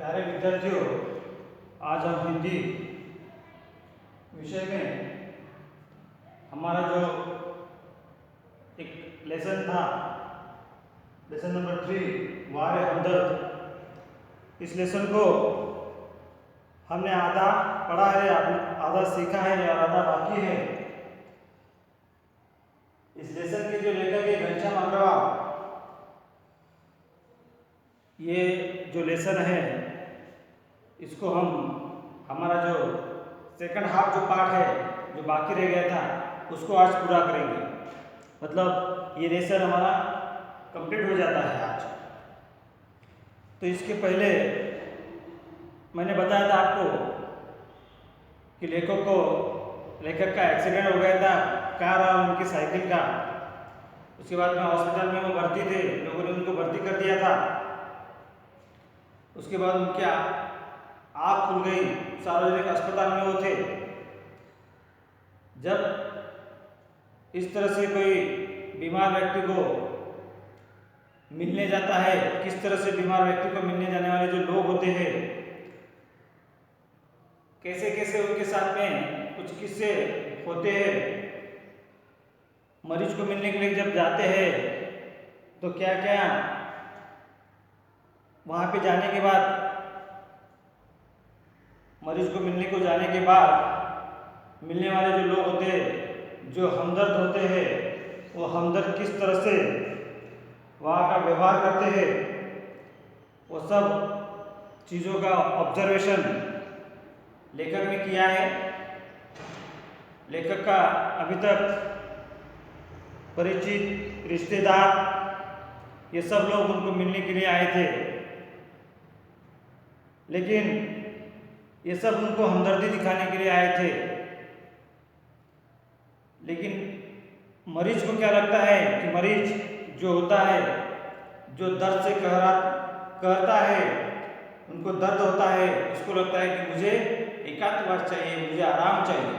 प्यारे विद्यार्थियों, आज हम हिंदी विषय में हमारा जो एक लेसन था, लेसन नंबर 3 वार हमदर्द, इस लेसन को हमने आधा पढ़ा है, आधा सीखा है और आधा बाकी है। इस लेसन के जो लेखक है घनश्याम अग्रवाल, ये जो लेसन है इसको हम हमारा जो सेकंड हाफ जो पार्ट है जो बाकी रह गया था उसको आज पूरा करेंगे। मतलब ये लेसन हमारा कंप्लीट हो जाता है आज। तो इसके पहले मैंने बताया था आपको कि लेखक का एक्सीडेंट हो गया था, कार और उनकी साइकिल का। उसके बाद में हॉस्पिटल में वो भर्ती थे, लोगों ने उनको भर्ती कर दिया था। उसके बाद उनकी आँख खुल गई, सार्वजनिक अस्पताल में वो थे। जब इस तरह से कोई बीमार व्यक्ति को मिलने जाता है, किस तरह से बीमार व्यक्ति को मिलने जाने वाले जो लोग होते हैं, कैसे कैसे उनके साथ में कुछ किस्से होते हैं। मरीज को मिलने के लिए जब जाते हैं तो क्या क्या वहाँ पे जाने के बाद, मरीज को मिलने को जाने के बाद मिलने वाले जो लोग होते हैं, जो हमदर्द होते हैं, वो हमदर्द किस तरह से वहाँ का व्यवहार करते हैं, वो सब चीज़ों का ऑब्जर्वेशन लेखक ने किया है। लेखक का अभी तक परिचित, रिश्तेदार, ये सब लोग उनको मिलने के लिए आए थे, लेकिन ये सब उनको हमदर्दी दिखाने के लिए आए थे। लेकिन मरीज को क्या लगता है कि मरीज जो होता है, जो दर्द से कहता है, उनको दर्द होता है, उसको लगता है कि मुझे एकांतवास चाहिए, मुझे आराम चाहिए।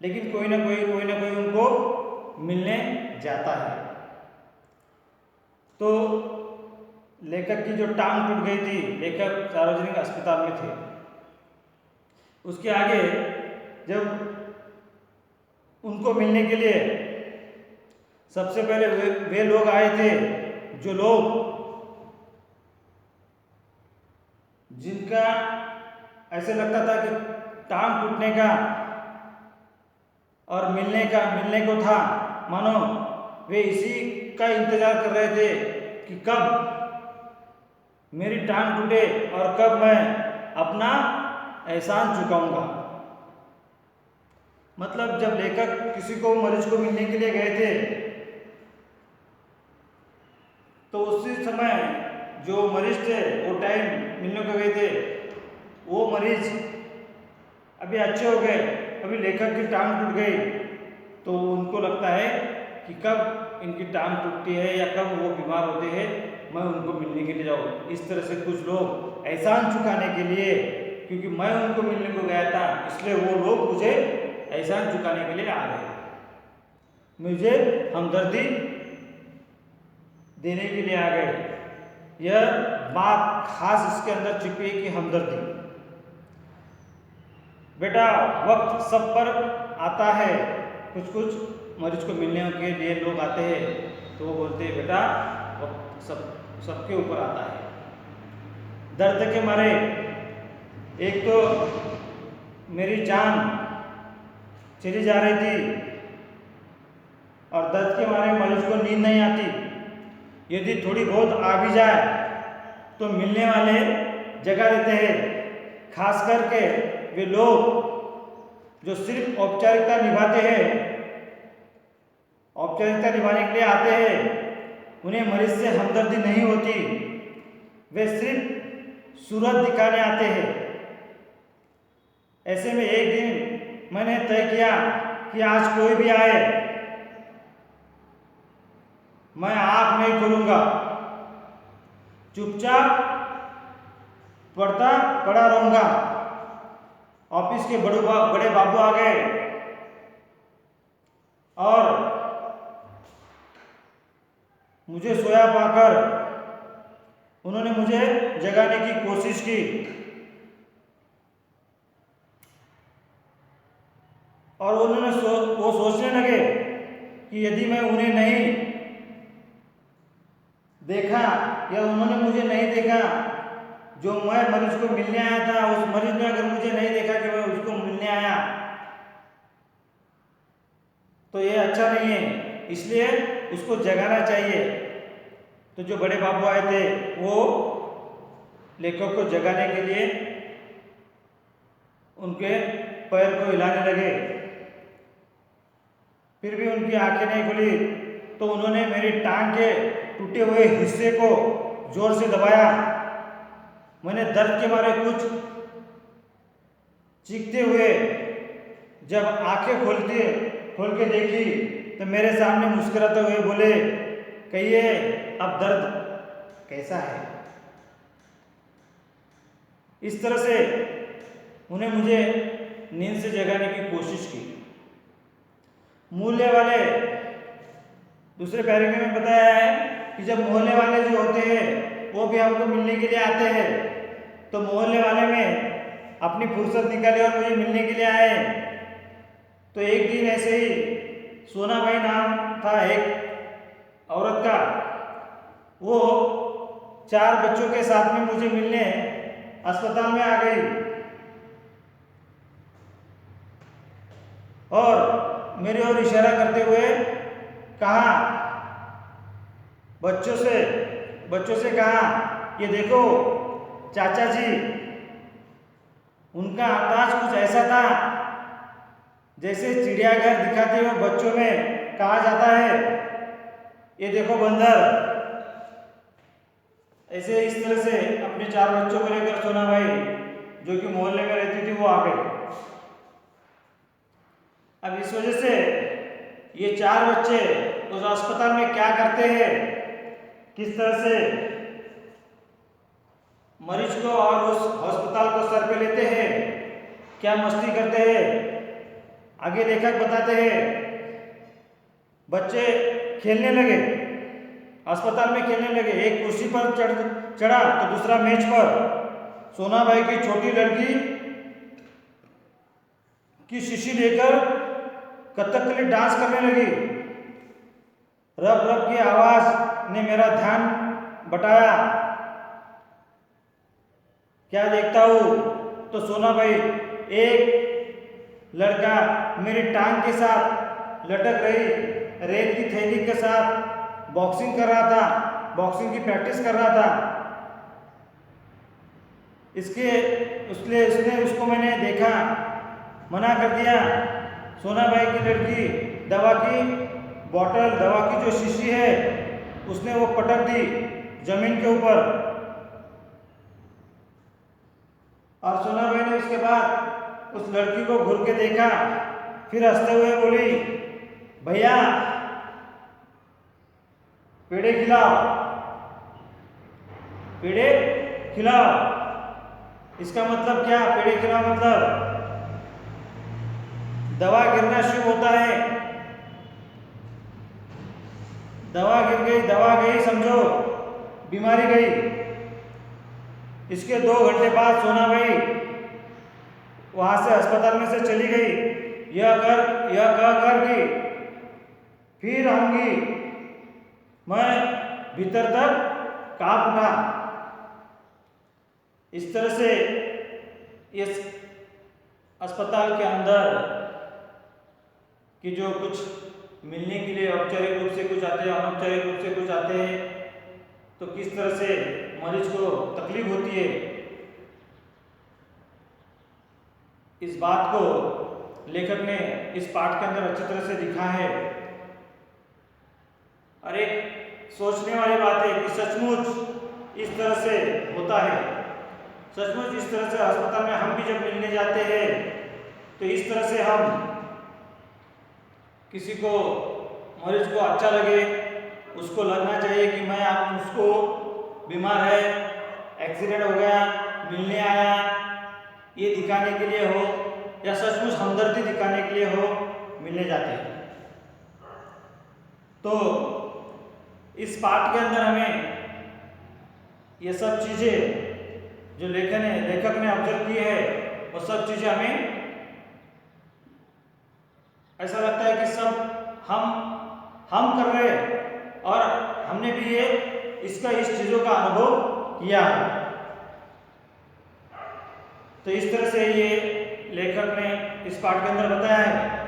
लेकिन कोई ना कोई उनको मिलने जाता है। तो लेखक की जो टांग टूट गई थी, लेखक सार्वजनिक अस्पताल में थे। उसके आगे जब उनको मिलने के लिए सबसे पहले वे लोग आए थे, जो लोग जिनका ऐसे लगता था कि टांग टूटने का और मिलने को था, मानो वे इसी का इंतजार कर रहे थे कि कब मेरी टांग टूटे और कब मैं अपना एहसान चुकाऊंगा। मतलब जब लेखक किसी को मरीज को मिलने के लिए गए थे तो उसी समय जो मरीज थे वो टाइम मिलने को गए थे, वो मरीज अभी अच्छे हो गए, अभी लेखक की टांग टूट गई, तो उनको लगता है कि कब इनकी टांग टूटती है या कब वो बीमार होते हैं, मैं उनको मिलने के लिए जाऊँ। इस तरह से कुछ लोग एहसान चुकाने के लिए, क्योंकि मैं उनको मिलने को गया था इसलिए वो लोग मुझे एहसान चुकाने के लिए आ गए, मुझे हमदर्दी देने के लिए आ गए। यह बात खास इसके अंदर छिपी है कि हमदर्दी। बेटा वक्त सब पर आता है, कुछ मरीज को मिलने के लिए लोग आते हैं तो वो बोलते हैं बेटा वक्त सबके ऊपर आता है। दर्द के मारे एक तो मेरी जान चली जा रही थी और दर्द के मारे मरीज को नींद नहीं आती। यदि थोड़ी बहुत आ भी जाए तो मिलने वाले जगा देते हैं, खास करके वे लोग जो सिर्फ औपचारिकता निभाते हैं, औपचारिकता निभाने के लिए आते हैं, उन्हें मरीज से हमदर्दी नहीं होती, वे सिर्फ सूरत दिखाने आते हैं। ऐसे में एक दिन मैंने तय किया कि आज कोई भी आए मैं आँख नहीं खोलूंगा, चुपचाप पड़ा रहूंगा। ऑफिस के बड़े बाबू आ गए और मुझे सोया पाकर उन्होंने मुझे जगाने की कोशिश की और वो सोचने लगे कि यदि मैं उन्हें नहीं देखा या उन्होंने मुझे नहीं देखा, जो मैं मरीज को मिलने आया था उस मरीज ने अगर मुझे नहीं देखा कि मैं उसको मिलने आया, तो ये अच्छा नहीं है, इसलिए उसको जगाना चाहिए। तो जो बड़े बाबू आए थे वो लेखक को जगाने के लिए उनके पैर को हिलाने लगे, फिर भी उनकी आंखें नहीं खुली। तो उन्होंने मेरी टांग के टूटे हुए हिस्से को जोर से दबाया। मैंने दर्द के मारे कुछ चीखते हुए जब आंखें खोल के देखी तो मेरे सामने मुस्कुराते हुए बोले, कहिए अब दर्द कैसा है। इस तरह से उन्हें मुझे नींद से जगाने की कोशिश की। मूल्य वाले दूसरे पैराग्राफ में बताया है कि जब मोहल्ले वाले जो होते हैं वो भी हमको मिलने के लिए आते हैं, तो मोहल्ले वाले में अपनी फुर्सत निकाली और मुझे मिलने के लिए आए। तो एक दिन ऐसे ही सोनाबाई नाम था एक औरत का, वो 4 बच्चों के साथ में मुझे मिलने अस्पताल में आ गई और मेरी ओर इशारा करते हुए कहा, बच्चों से कहा, ये देखो चाचा जी। उनका अंदाज कुछ ऐसा था जैसे चिड़ियाघर दिखाते हुए बच्चों में कहा जाता है, ये देखो बंदर। ऐसे इस तरह से अपने 4 बच्चों को लेकर सोनाबाई जो कि मोहल्ले में रहती थी वो आ गई। अब इस वजह से ये 4 बच्चे उस अस्पताल में क्या करते हैं, किस तरह से मरीज को और उस अस्पताल को सर पे लेते हैं, क्या मस्ती करते हैं, आगे लेखक बताते हैं। बच्चे खेलने लगे, अस्पताल में खेलने लगे। एक कुर्सी पर चढ़ा तो दूसरा मेज पर। सोनाबाई की छोटी लड़की की शीशी लेकर कथकली डांस करने लगी। रब रब की आवाज ने मेरा ध्यान बटाया। क्या देखता हूँ तो सोनाबाई एक लड़का मेरी टांग के साथ लटक रही रेत की थैली के साथ बॉक्सिंग कर रहा था, बॉक्सिंग की प्रैक्टिस कर रहा था। उसने उसको मैंने देखा, मना कर दिया। सोनाबाई की लड़की दवा की बोतल, दवा की जो शीशी है उसने वो पटक दी जमीन के ऊपर। और सोनाबाई ने उसके बाद उस लड़की को घूर के देखा, फिर हंसते हुए बोली, भैया पेड़े खिलाओ, पेड़े खिलाओ। इसका मतलब क्या? पेड़े खिलाओ मतलब दवा गिरना शुरू होता है। दवा गिर गई, दवा गई, समझो बीमारी गई। इसके 2 घंटे बाद सोनाबाई वहां से अस्पताल में से चली गई। यह कह कर कि फिर आऊंगी। मैं भीतर तक कांप उठा। इस तरह से इस अस्पताल के अंदर कि जो कुछ मिलने के लिए औपचारिक रूप से कुछ आते हैं, अनौपचारिक रूप से कुछ आते हैं, तो किस तरह से मरीज को तकलीफ होती है, इस बात को लेखक ने इस पाठ के अंदर अच्छी तरह से लिखा है। और एक सोचने वाली बात है कि सचमुच इस तरह से होता है। सचमुच इस तरह से अस्पताल में हम भी जब मिलने जाते हैं तो इस तरह से हम किसी को, मरीज को अच्छा लगे, उसको लगना चाहिए कि मैं आप उसको बीमार है, एक्सीडेंट हो गया, मिलने आया, ये दिखाने के लिए हो या सचमुच हमदर्दी दिखाने के लिए हो, मिलने जाते हैं। तो इस पाठ के अंदर हमें ये सब चीज़ें जो लेखक ने ऑब्जर्व की है वो सब चीज़ें हमें ऐसा लगता है कि सब हम कर रहे हैं और हमने भी ये इस चीज़ों का अनुभव किया है। तो इस तरह से ये लेखक ने इस पाठ के अंदर बताया है